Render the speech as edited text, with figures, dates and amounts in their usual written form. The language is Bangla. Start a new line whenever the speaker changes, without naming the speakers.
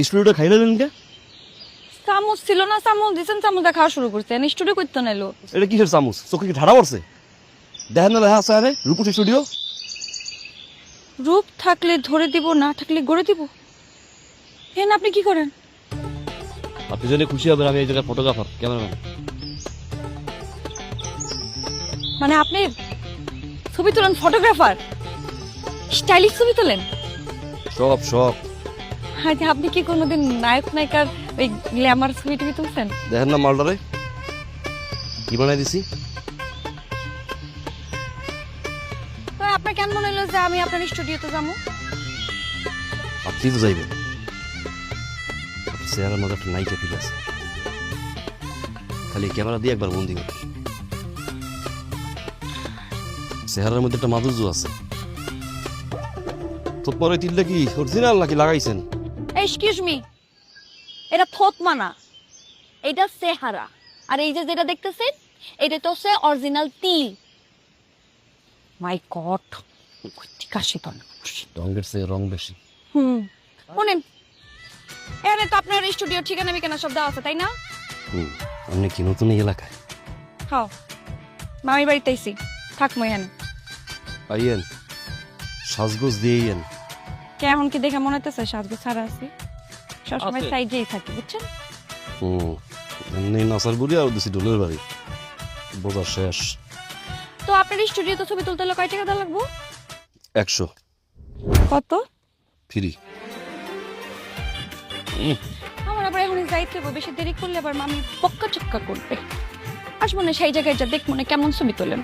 স্টুডিওটা খাইলেন কে?
চামচ ছিল না, চামচ দিছেন, চামচ খাওয়া শুরু করছে। স্টুডিও করতে নাইলো।
এটা কিসের চামচ? চোখে কি ঠাড়া পড়ছে? দেখেন না লেখা আছে আরে রূপসী স্টুডিও।
রূপ থাকলে ধরে দিব, না থাকলে গড়ে দিব। না আপনি কি করেন?
আপনি জেনে খুশি হবেন আমি এই জায়গায় ফটোগ্রাফার, ক্যামেরাম্যান।
মানে আপনি ছবি তোলেন, ফটোগ্রাফার, স্টাইলিশ ছবি তোলেন?
সব সব।
আচ্ছা, আপনি কি কোনোদিন নায়ক নায়িকার ওই গ্ল্যামার ছবি টবি তুলছেন?
দেখেন না মালটারে কি বানাই দিছি।
তো আপনার কেন মনে হলো যে আমি আপনার স্টুডিওতে যাবো?
আপনি তো যাইবেন, চেহারার মধ্যে একটা নায়িকা ফিল আছে। খালি ক্যামেরা দিয়ে একবার বন্দি করে। চেহারার মধ্যে একটা মাধুর্য আছে। তো পরে তিলটা কি অরিজিনাল নাকি লাগাইছেন?
এক্সকিউজ মি, এটা থতমা না, এটা চেহারা। আর এই যে যেটা দেখতেছেন এটা তো হচ্ছে অরিজিনাল তিল। মাই গড, কাশি তো না।
রঙের চেয়ে রং বেশি।
শুনেন, এখানে তো আপনার স্টুডিও ঠিকানা মিকানা সব দেওয়া আছে, তাই না?
আপনি কি নতুন এই এলাকায়?
হ্যাঁ, মামি বাড়িতে আইছি, থাকবো এখানে।
আইয়েন, সাজগোজ দিয়ে আইয়েন।
কেমন কি দেখে মনে হইতেছে সাজগো ছাড়া আছি? সবসময় সাইজেই থাকি, বুঝছেন?
এমনি নাসার বুড়ি আর দিছি ডোলের বাড়ি, বোঝা শেষ।
তো আপনার স্টুডিওতে ছবি তুলতে হলে কয় টাকা দেওয়া লাগবো?
100
কত?
ফ্রি।
আমার আবার এখন যাইতে হবে, বেশি দেরি করলে আবার মামি পক্কা চক্কা করবে। আসবো না, সেই জায়গায় যা দেখবো না কেমন ছবি তোলেন।